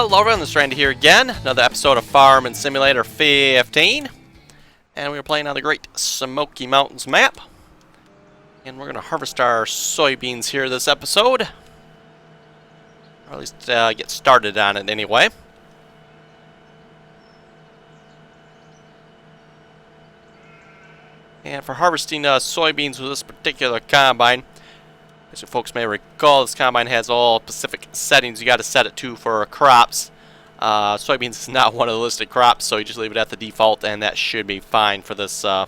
Hello everyone, this is Randy here again. Another episode of Farming Simulator 15. And we're playing on the Great Smoky Mountains map. And we're going to harvest our soybeans here this episode. Or at least get started on it anyway. And for harvesting soybeans with this particular combine, as you folks may recall, this combine has all specific settings you got to set it to for crops. Soybeans is not one of the listed crops, so you just leave it at the default, and that should be fine for this for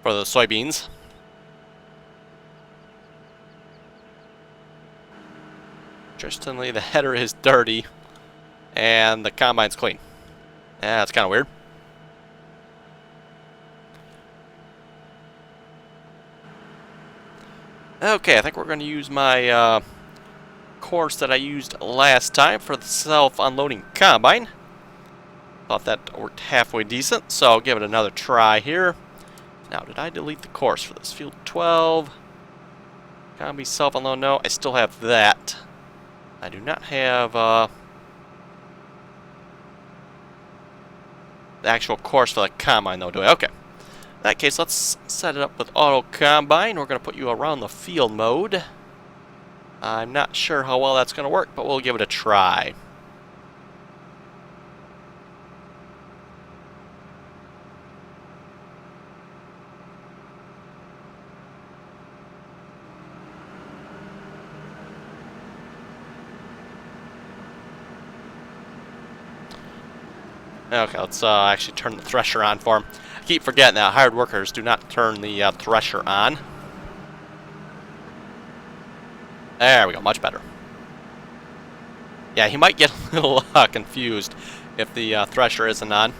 the soybeans. Interestingly, the header is dirty, and the combine's clean. Yeah, that's kind of weird. Okay, I think we're going to use my course that I used last time for the self-unloading combine. Thought that worked halfway decent, so I'll give it another try here. Now, did I delete the course for this? Field 12. Combi self-unload, no, I still have that. I do not have the actual course for the combine, though, do I? Okay. In that case, let's set it up with auto combine. We're going to put you around the field mode. I'm not sure how well that's going to work, but we'll give it a try. Okay, let's actually turn the thresher on for him. I keep forgetting that hired workers do not turn the thresher on. There we go, much better. Yeah, he might get a little confused if the thresher isn't on.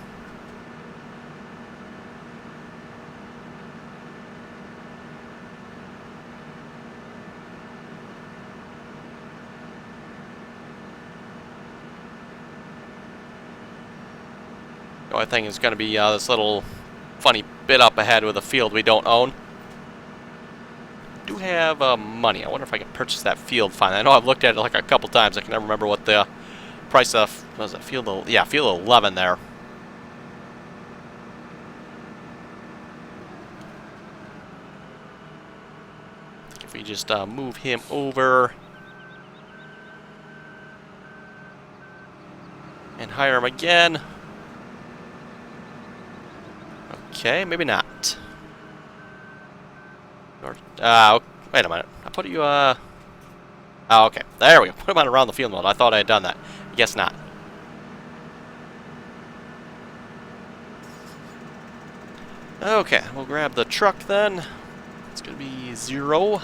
The only thing is going to be this little funny bit up ahead with a field we don't own. Do have money. I wonder if I can purchase that field finally. I know I've looked at it like a couple times. I can never remember what the price of was it field. Yeah, field 11 there. I think if we just move him over and hire him again. Okay, maybe not. Wait a minute. I put you, oh, okay. There we go. Put him on around the field mode. I thought I had done that. I guess not. Okay, we'll grab the truck then. It's going to be 0.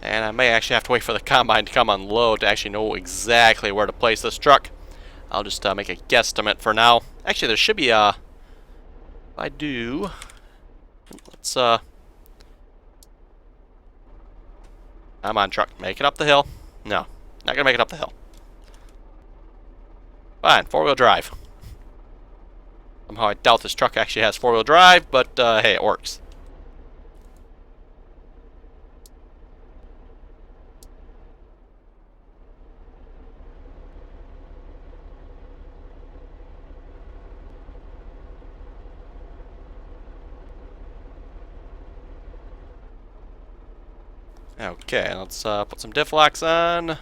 And I may actually have to wait for the combine to come unload to actually know exactly where to place this truck. I'll just make a guesstimate for now. Actually, there should be a... If I do... Let's, I'm on truck. Make it up the hill. No, not gonna make it up the hill. Fine, 4-wheel drive. Somehow I doubt this truck actually has 4-wheel drive, but hey, it works. Okay, let's put some diff locks on.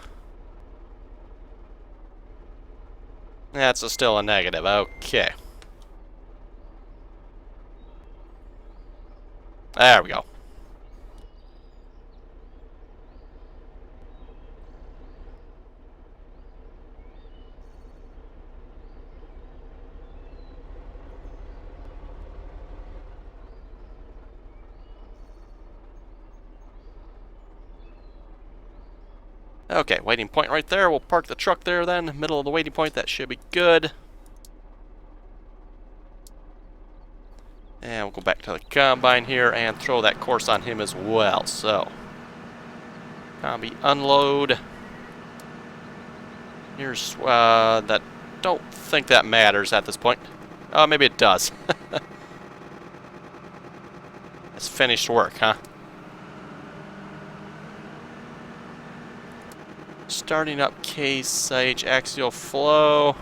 That's still a negative. Okay. There we go. Okay, waiting point right there. We'll park the truck there then, middle of the waiting point. That should be good. And we'll go back to the combine here and throw that course on him as well. So, combi unload. Here's that. Don't think that matters at this point. Oh, maybe it does. It's finished work, huh? Starting up case H axial flow.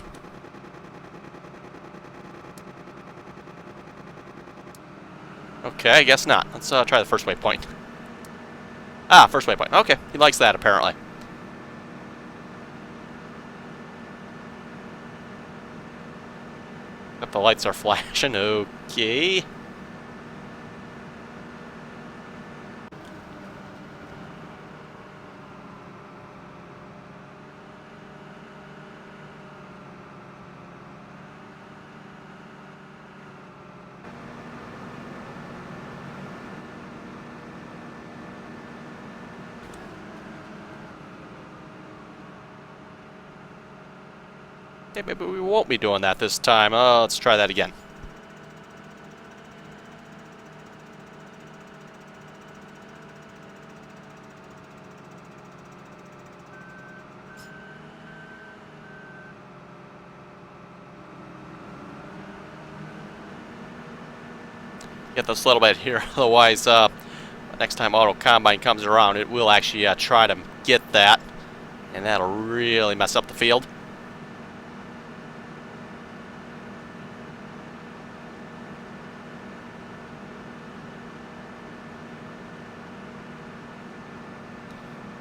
Okay, I guess not. Let's try the first waypoint. Ah, first waypoint. Okay, he likes that apparently. But the lights are flashing. Okay. Okay, maybe we won't be doing that this time. Let's try that again. Get this little bit here, otherwise, next time auto combine comes around, it will actually try to get that, and that'll really mess up the field.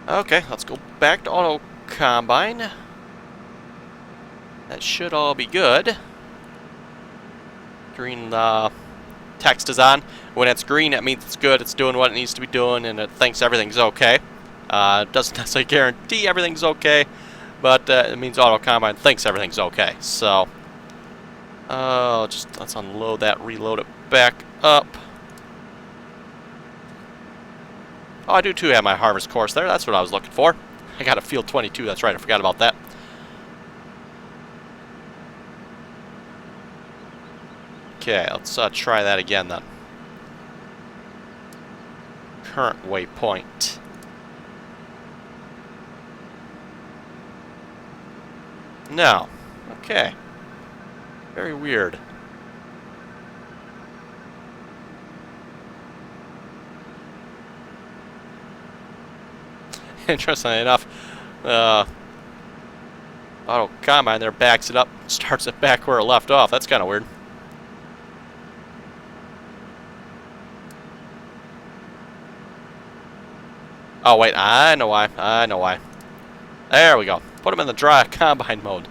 Okay, let's go back to auto combine. That should all be good. Green text is on. When it's green, that means it's good, it's doing what it needs to be doing, and it thinks everything's okay. Doesn't necessarily guarantee everything's okay, but it means auto combine thinks everything's okay. So, let's unload that, reload it back up. Oh, I do too have my harvest course there. That's what I was looking for. I got a field 22. That's right. I forgot about that. Okay, let's try that again then. Current waypoint. No. Okay. Very weird. Interestingly enough, auto combine there backs it up, starts it back where it left off. That's kind of weird. Oh wait, I know why. I know why. There we go. Put him in the dry combine mode.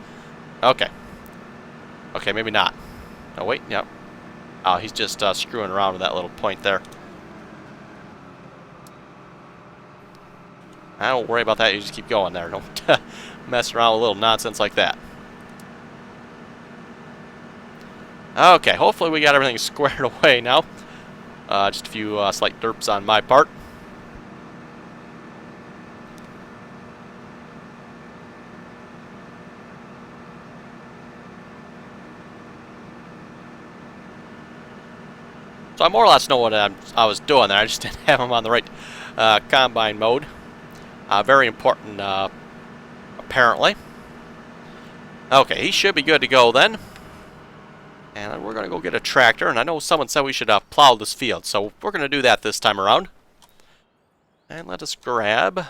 Okay. Okay, maybe not. Oh wait, yep. Oh, he's just screwing around with that little point there. I don't worry about that. You just keep going there. Don't mess around with little nonsense like that. Okay, hopefully we got everything squared away now. Just a few slight derps on my part. So I more or less know what I was doing there. I just didn't have him on the right combine mode. Very important, apparently. Okay, he should be good to go then. And we're going to go get a tractor. And I know someone said we should plow this field. So we're going to do that this time around. And let us grab... Let's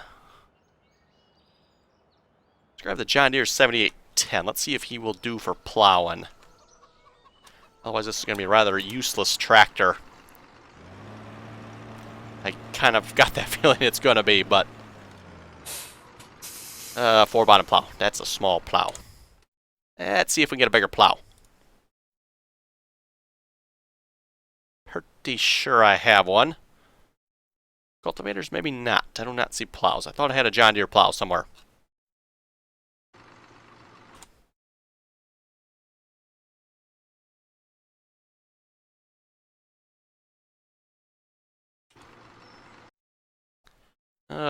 grab the John Deere 7810. Let's see if he will do for plowing. Otherwise, this is going to be a rather useless tractor. I kind of got that feeling it's going to be, but... 4-bottom plow. That's a small plow. Let's see if we can get a bigger plow. Pretty sure I have one. Cultivators, maybe not. I do not see plows. I thought I had a John Deere plow somewhere.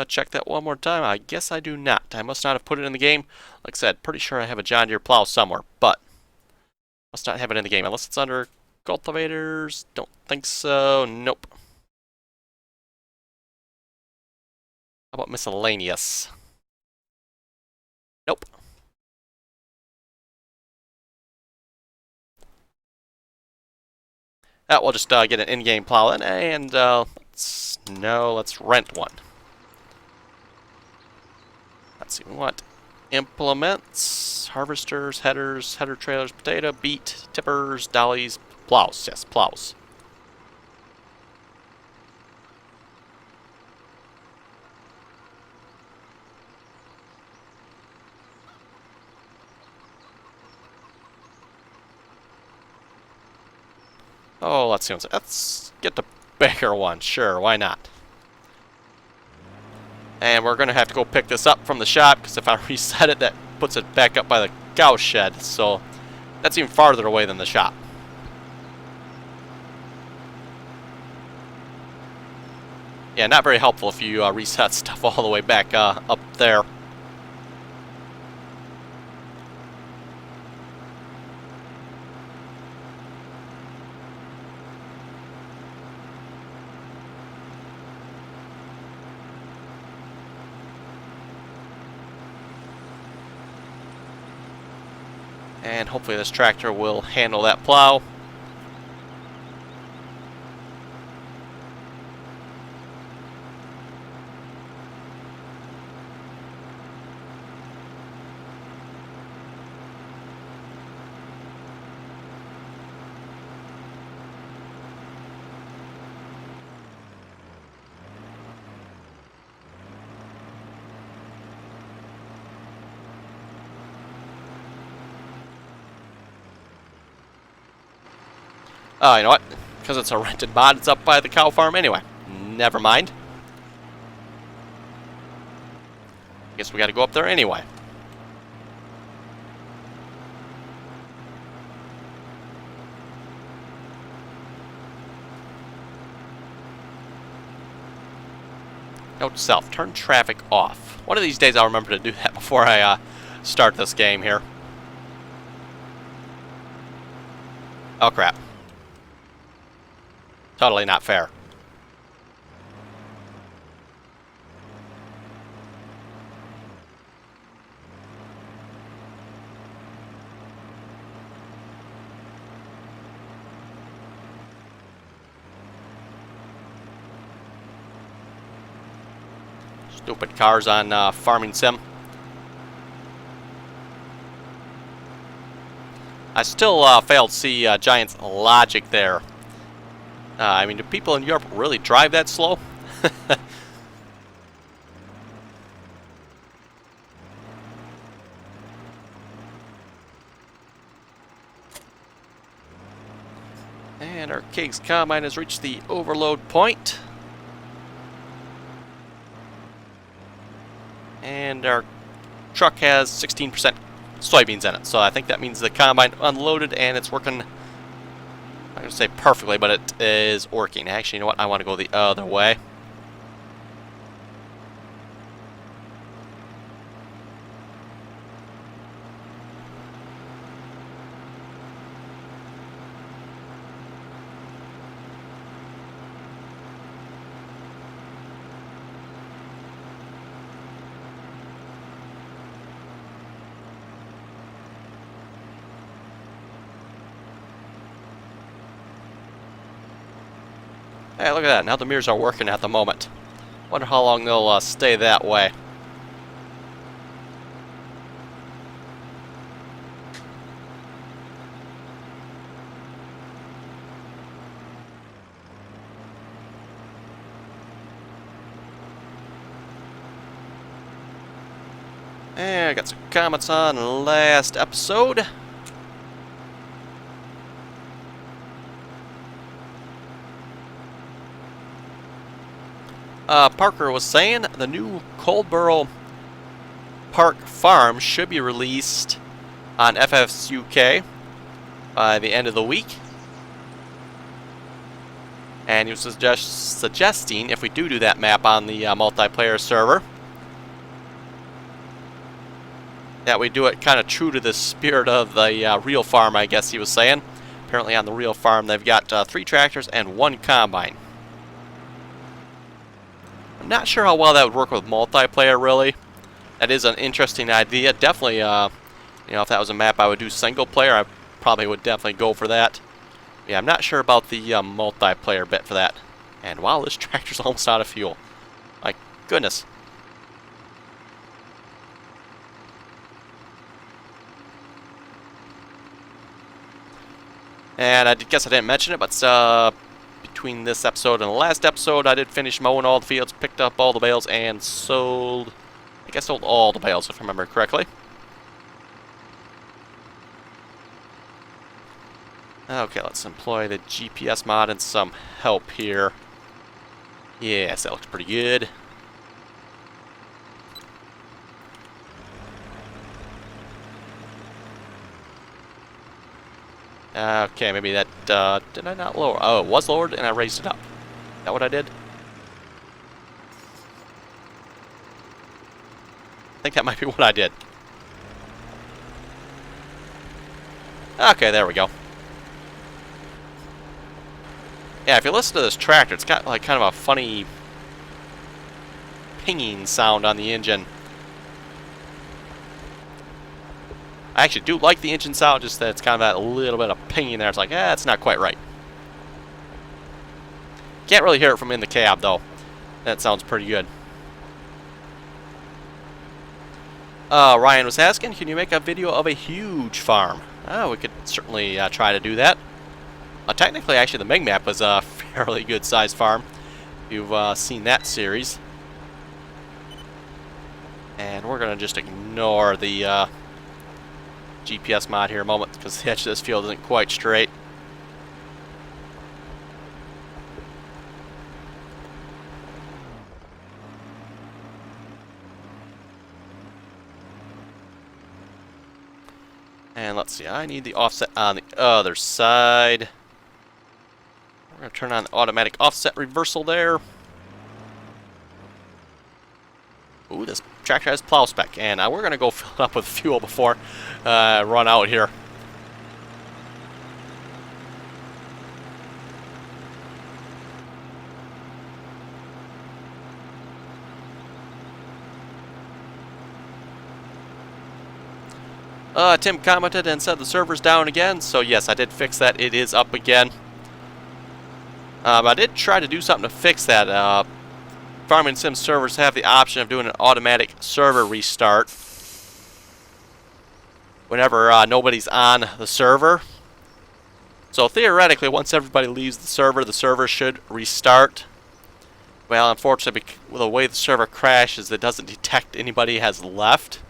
Check that one more time. I guess I do not. I must not have put it in the game. Like I said, pretty sure I have a John Deere plow somewhere, but must not have it in the game unless it's under cultivators. Don't think so. Nope. How about miscellaneous? Nope. We'll just get an in-game plow in, and let's rent one. Let's see, we want implements, harvesters, headers, header trailers, potato, beet, tippers, dollies, plows. Yes, plows. Oh, let's see. Let's get the bigger one. Sure, why not? And we're going to have to go pick this up from the shop, because if I reset it, that puts it back up by the cow shed. So that's even farther away than the shop. Yeah, not very helpful if you reset stuff all the way back up there. And hopefully this tractor will handle that plow. You know what? Because it's a rented mod, it's up by the cow farm anyway. Never mind. Guess we got to go up there anyway. Note to self, turn traffic off. One of these days I'll remember to do that before I start this game here. Oh crap. Totally not fair. Stupid cars on Farming Sim. I still fail to see Giant's logic there. I mean, do people in Europe really drive that slow? And our Kig's Combine has reached the overload point. And our truck has 16% soybeans in it. So I think that means the Combine unloaded and it's working, I'm going to say perfectly, but it is working. Actually, you know what? I want to go the other way. Hey, look at that. Now the mirrors are working at the moment. Wonder how long they'll stay that way. And I got some comments on the last episode. Parker was saying the new Coldborough Park Farm should be released on FFS UK by the end of the week. And he was suggesting if we do that map on the multiplayer server, that we do it kind of true to the spirit of the real farm, I guess he was saying. Apparently on the real farm they've got 3 tractors and 1 combine. I'm not sure how well that would work with multiplayer, really. That is an interesting idea. Definitely, you know, if that was a map I would do single player, I probably would definitely go for that. Yeah, I'm not sure about the multiplayer bit for that. And wow, this tractor's almost out of fuel. My goodness. And I guess I didn't mention it, but between this episode and the last episode, I did finish mowing all the fields, picked up all the bales, and sold... I think I sold all the bales, if I remember correctly. Okay, let's employ the GPS mod and some help here. Yes, that looks pretty good. Okay, maybe that, did I not lower? Oh, it was lowered and I raised it up. Is that what I did? I think that might be what I did. Okay, there we go. Yeah, if you listen to this tractor, it's got like kind of a funny pinging sound on the engine. I actually do like the engine sound, just that it's kind of that little bit of pinging there. It's like, it's not quite right. Can't really hear it from in the cab, though. That sounds pretty good. Ryan was asking, can you make a video of a huge farm? Oh, we could certainly try to do that. Technically, actually, the Mig Map was a fairly good-sized farm. You've seen that series. And we're going to just ignore the GPS mod here a moment, because the edge of this field isn't quite straight. And let's see, I need the offset on the other side. We're going to turn on the automatic offset reversal there. Ooh, this tractor has plow spec, and we're going to go fill it up with fuel before run out here. Tim commented and said the server's down again, so yes, I did fix that. It is up again. I did try to do something to fix that. Farming Sim servers have the option of doing an automatic server restart whenever nobody's on the server. So theoretically, once everybody leaves the server should restart. Well, unfortunately, the way the server crashes, it doesn't detect anybody has left.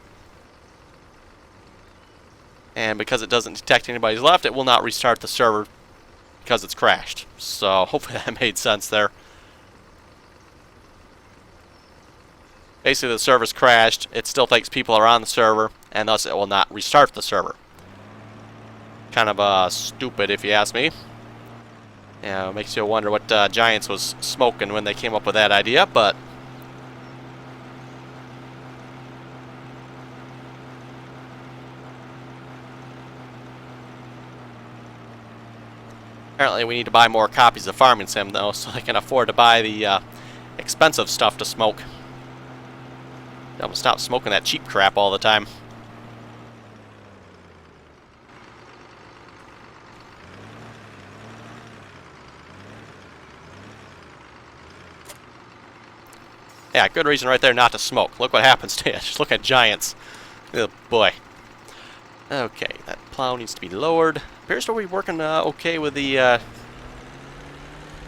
And because it doesn't detect anybody's left, it will not restart the server because it's crashed. So hopefully that made sense there. Basically, the server's crashed. It still thinks people are on the server, and thus it will not restart the server. Kind of stupid, if you ask me. Yeah, it makes you wonder what Giants was smoking when they came up with that idea, but... apparently we need to buy more copies of Farming Sim, though, so they can afford to buy the expensive stuff to smoke. I'm gonna stop smoking that cheap crap all the time. Yeah, good reason right there not to smoke. Look what happens to you. Just look at Giants. Oh boy. Okay, that plow needs to be lowered. Appears to be working okay with the... you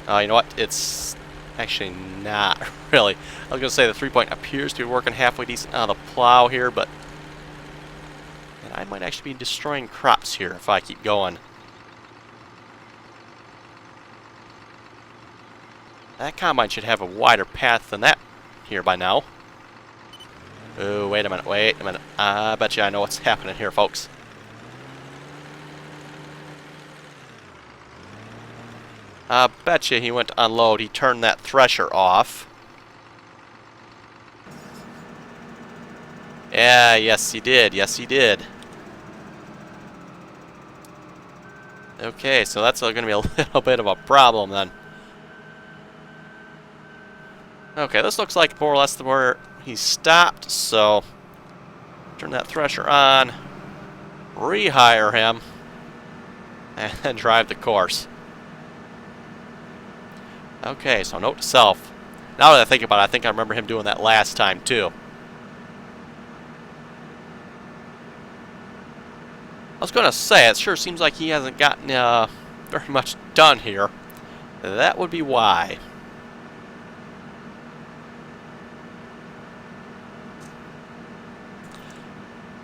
know what? It's actually not really. I was going to say the 3-point appears to be working halfway decent on the plow here, but... and I might actually be destroying crops here if I keep going. That combine should have a wider path than that here by now. Oh, wait a minute, wait a minute. I bet you I know what's happening here, folks. I bet you he went to unload. He turned that thresher off. Yeah, yes he did. Yes he did. Okay, so that's going to be a little bit of a problem then. Okay, this looks like more or less where he stopped, so turn that thresher on, rehire him, and then drive the course. Okay, so note to self. Now that I think about it, I think I remember him doing that last time too. I was going to say, it sure seems like he hasn't gotten very much done here. That would be why.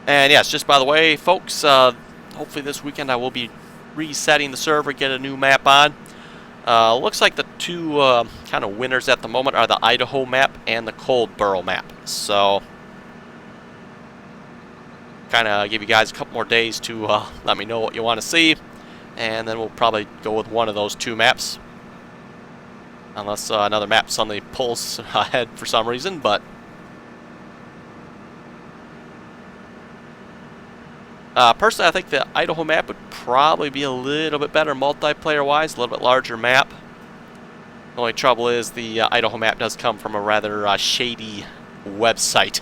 And yes, just by the way, folks, hopefully this weekend I will be resetting the server, get a new map on. Looks like the two kind of winners at the moment are the Idaho map and the Coldboro map. So, kind of give you guys a couple more days to let me know what you want to see, and then we'll probably go with one of those two maps. Unless another map suddenly pulls ahead for some reason, but... personally, I think the Idaho map would probably be a little bit better multiplayer-wise, a little bit larger map. The only trouble is the Idaho map does come from a rather shady website.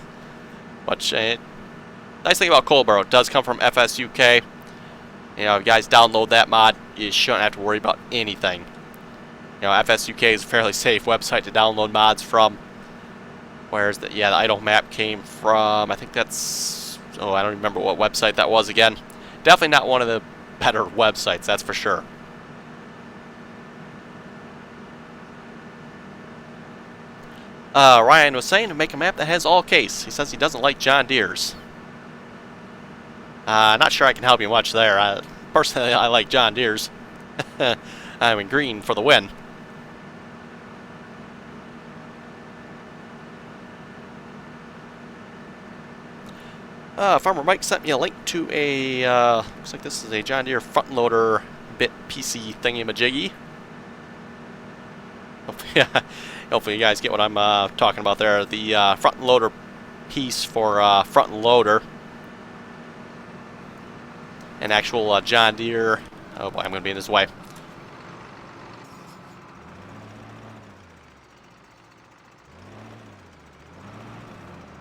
Which, nice thing about Coldboro, it does come from FSUK. You know, if you guys download that mod, you shouldn't have to worry about anything. You know, FSUK is a fairly safe website to download mods from. Whereas, the Idaho map came from, I think that's... Oh, I don't remember what website that was again. Definitely not one of the better websites, that's for sure. Ryan was saying to make a map that has all case. He says he doesn't like John Deere's. Not sure I can help you much there. Personally, I like John Deere's. I'm in green for the win. Farmer Mike sent me a link to a, looks like this is a John Deere front loader bit PC thingy-majiggy. Hopefully you guys get what I'm talking about there. The front loader piece for front loader. An actual John Deere. Oh boy, I'm going to be in his way.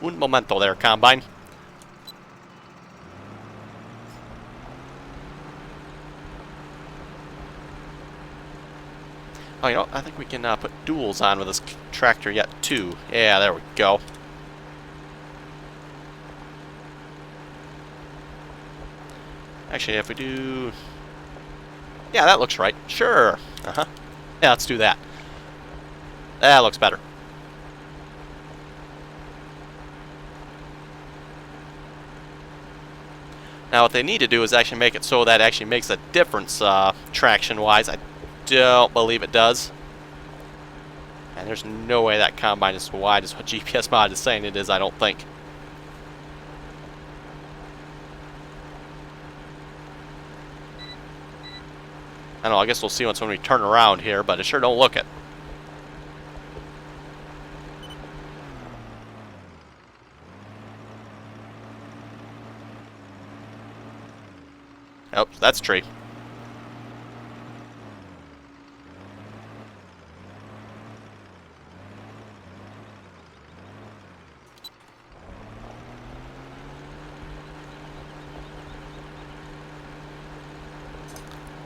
Un momento there, Combine. Oh, you know, I think we can put duals on with this tractor yet, too. Yeah, there we go. Actually, if we do... Yeah, that looks right. Sure. Uh-huh. Yeah, let's do that. That looks better. Now, what they need to do is actually make it so that actually makes a difference traction-wise. I don't believe it does. And there's no way that combine is as wide as what GPS mod is saying it is, I don't think. I don't know, I guess we'll see once when we turn around here, but it sure don't look it. Oh, that's a tree.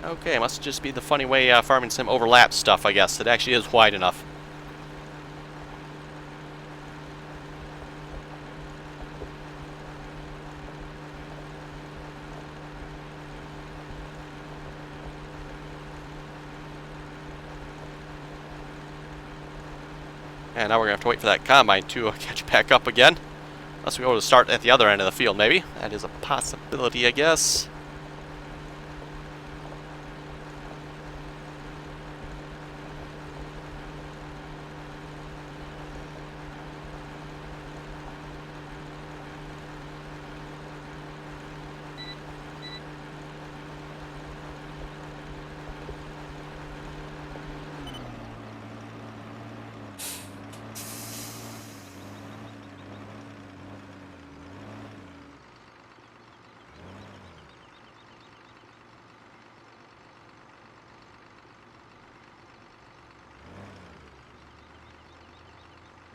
Okay, must just be the funny way Farming Sim overlaps stuff, I guess. It actually is wide enough. And now we're going to have to wait for that combine to catch back up again. Unless we go to start at the other end of the field, maybe. That is a possibility, I guess.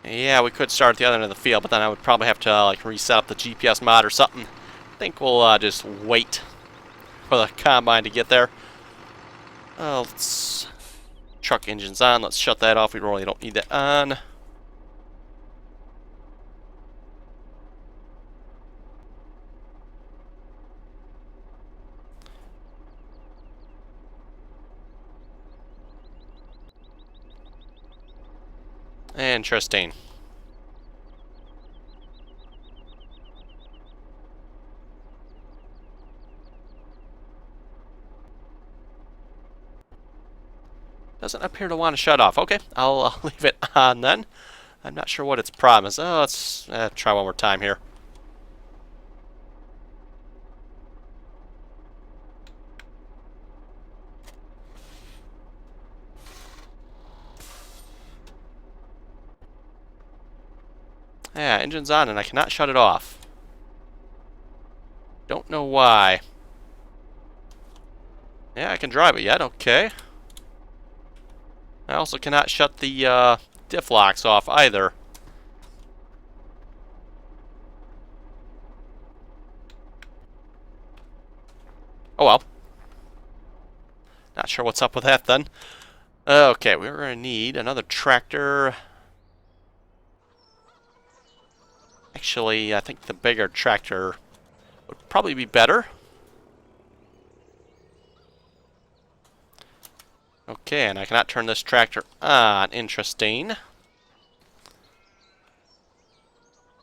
Yeah, we could start at the other end of the field, but then I would probably have to like reset up the GPS mod or something. I think we'll just wait for the combine to get there. Let's Truck engine's on. Let's shut that off. We really don't need that on. Interesting. Doesn't appear to want to shut off. Okay, I'll leave it on then. I'm not sure what its problem is. Oh, let's try one more time here. Yeah, engine's on and I cannot shut it off. Don't know why. Yeah, I can drive it yet. Okay. I also cannot shut the diff locks off either. Oh well. Not sure what's up with that then. Okay, we're going to need another tractor. Actually, I think the bigger tractor would probably be better. Okay, and I cannot turn this tractor on. Interesting.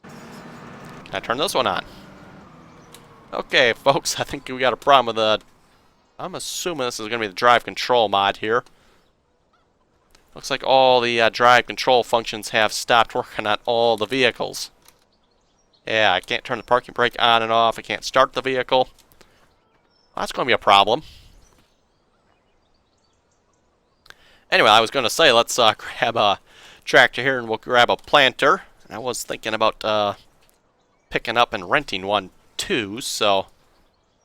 Can I turn this one on? Okay, folks, I think we got a problem with the... I'm assuming this is going to be the drive control mod here. Looks like all the drive control functions have stopped working on all the vehicles. Yeah, I can't turn the parking brake on and off. I can't start the vehicle. Well, that's going to be a problem. Anyway, I was going to say, let's grab a tractor here and we'll grab a planter. And I was thinking about picking up and renting one too, so...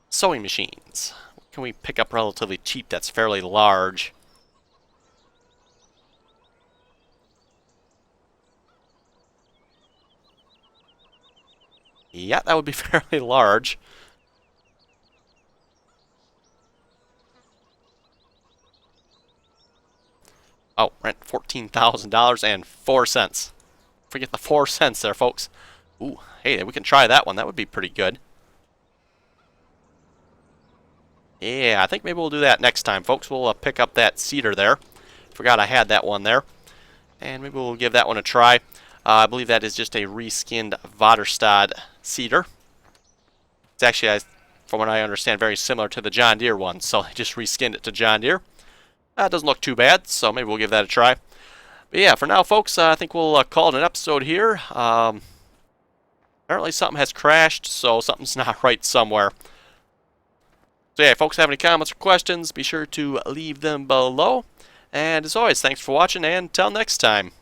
Sewing machines. What can we pick up relatively cheap that's fairly large? Yeah, that would be fairly large. Oh, rent $14,000 and 4 cents. Forget the 4 cents there, folks. Ooh, hey, we can try that one. That would be pretty good. Yeah, I think maybe we'll do that next time, folks. We'll pick up that cedar there. Forgot I had that one there. And maybe we'll give that one a try. I believe that is just a reskinned Vaderstad cedar. It's actually, from what I understand, very similar to the John Deere one. So I just reskinned it to John Deere. That doesn't look too bad, so maybe we'll give that a try. But yeah, for now, folks, I think we'll call it an episode here. Apparently something has crashed, so something's not right somewhere. So yeah, if folks have any comments or questions, be sure to leave them below. And as always, thanks for watching, and until next time.